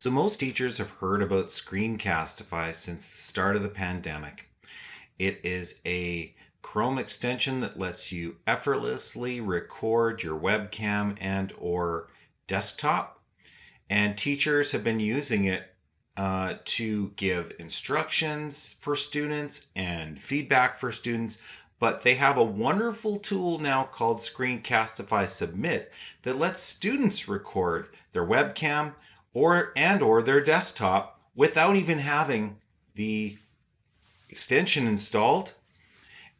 So most teachers have heard about Screencastify since the start of the pandemic. It is a Chrome extension that lets you effortlessly record your webcam and or desktop. And teachers have been using it to give instructions for students and feedback for students. But they have a wonderful tool now called Screencastify Submit that lets students record their webcam or their desktop without even having the extension installed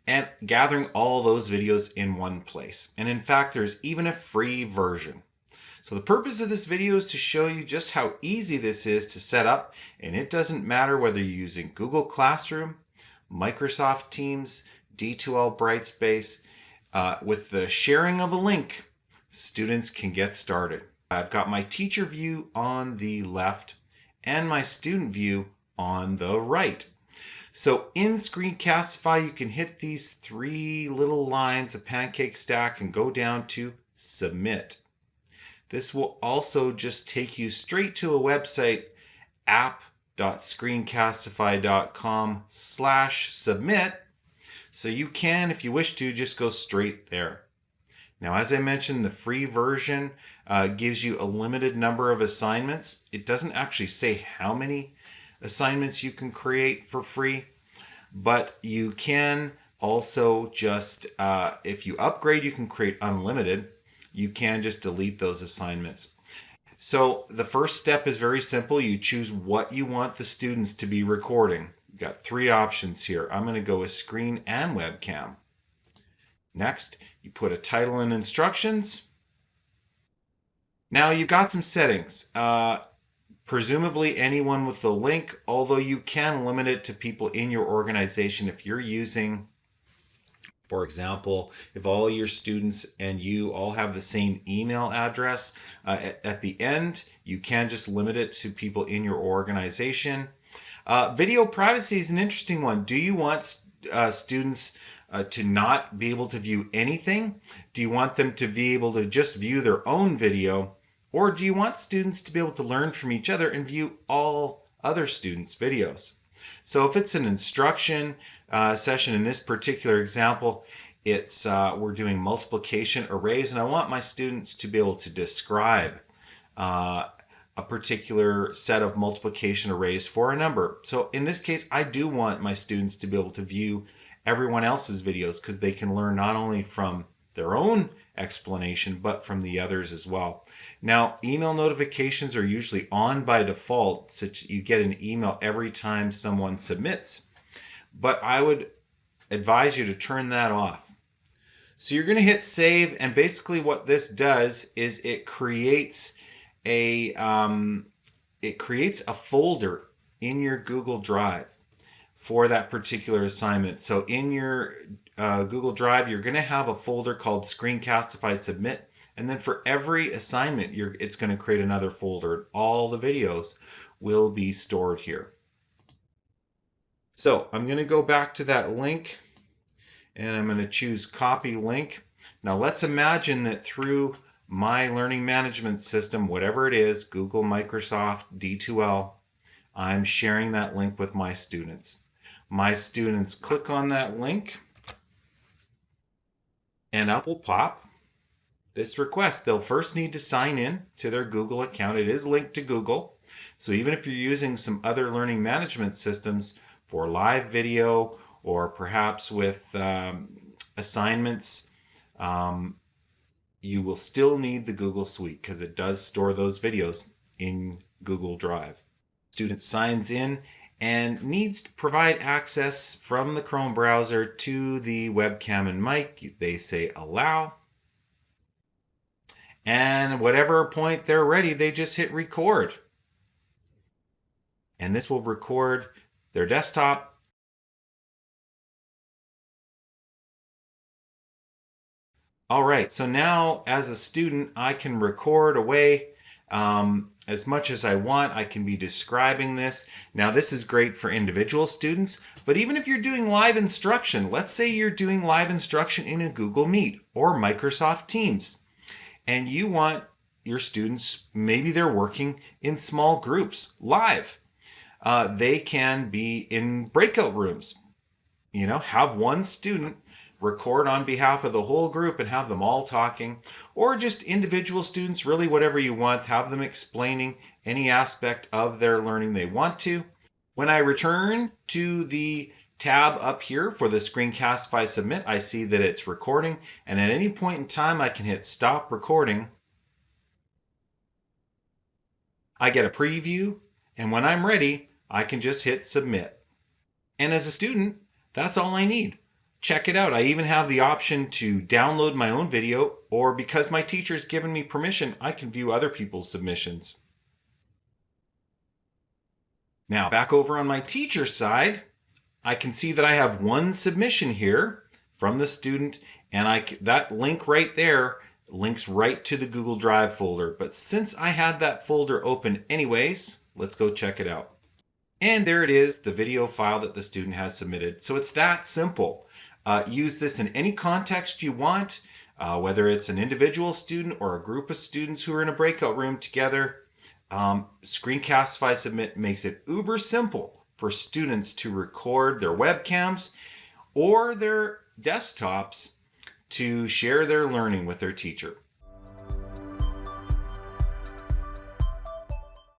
and gathering all those videos in one place. And in fact, there's even a free version. So the purpose of this video is to show you just how easy this is to set up, and it doesn't matter whether you're using Google Classroom, Microsoft Teams, D2L Brightspace. With the sharing of a link, students can get started. I've got my teacher view on the left and my student view on the right. So in Screencastify, you can hit these three little lines, a pancake stack, and go down to Submit. This will also just take you straight to a website, app.screencastify.com/submit. So you can, if you wish to, just go straight there. Now, as I mentioned, the free version gives you a limited number of assignments. It doesn't actually say how many assignments you can create for free, but you can also just, if you upgrade, you can create unlimited. You can just delete those assignments. So the first step is very simple. You choose what you want the students to be recording. You've got three options here. I'm going to go with screen and webcam. Next, you put a title and instructions. Now you've got some settings. Presumably anyone with the link, although you can limit it to people in your organization if you're using, for example, if all your students and you all have the same email address, at the end, you can just limit it to people in your organization. Video privacy is an interesting one. Do you want students to not be able to view anything? Do you want them to be able to just view their own video? Or do you want students to be able to learn from each other and view all other students' videos? So if it's an instruction session, in this particular example, it's we're doing multiplication arrays, and I want my students to be able to describe a particular set of multiplication arrays for a number. So in this case, I do want my students to be able to view everyone else's videos because they can learn not only from their own explanation, but from the others as well. Now, email notifications are usually on by default, such you get an email every time someone submits, but I would advise you to turn that off. So you're going to hit save, and basically what this does is it creates a folder in your Google Drive for that particular assignment. So in your Google Drive, you're going to have a folder called Screencastify Submit, and then for every assignment, it's going to create another folder. All the videos will be stored here. So I'm going to go back to that link, and I'm going to choose Copy Link. Now let's imagine that through my learning management system, whatever it is, Google, Microsoft, D2L, I'm sharing that link with my students. My students click on that link, and up will pop this request. They'll first need to sign in to their Google account. It is linked to Google. So even if you're using some other learning management systems for live video or perhaps with assignments, you will still need the Google Suite because it does store those videos in Google Drive. Student signs in and needs to provide access from the Chrome browser to the webcam and mic. They say allow. And whatever point they're ready, they just hit record. And this will record their desktop. All right, so now as a student, I can record away as much as I want. I can be describing this. Now this is great for individual students, but even if you're doing live instruction, let's say you're doing live instruction in a Google Meet or Microsoft Teams, and you want your students, maybe they're working in small groups live. They can be in breakout rooms. Have one student record on behalf of the whole group and have them all talking, or just individual students, really whatever you want, have them explaining any aspect of their learning they want to. When I return to the tab up here for the Screencastify Submit, I see that it's recording, and at any point in time I can hit stop recording. I get a preview, and when I'm ready, I can just hit submit. And as a student, that's all I need. Check it out. I even have the option to download my own video, or because my teacher's given me permission, I can view other people's submissions. Now, back over on my teacher side, I can see that I have one submission here from the student, and that link right there links right to the Google Drive folder. But since I had that folder open anyways, let's go check it out. And there it is, the video file that the student has submitted. So it's that simple. Use this in any context you want, whether it's an individual student or a group of students who are in a breakout room together. Screencastify Submit makes it uber simple for students to record their webcams or their desktops to share their learning with their teacher.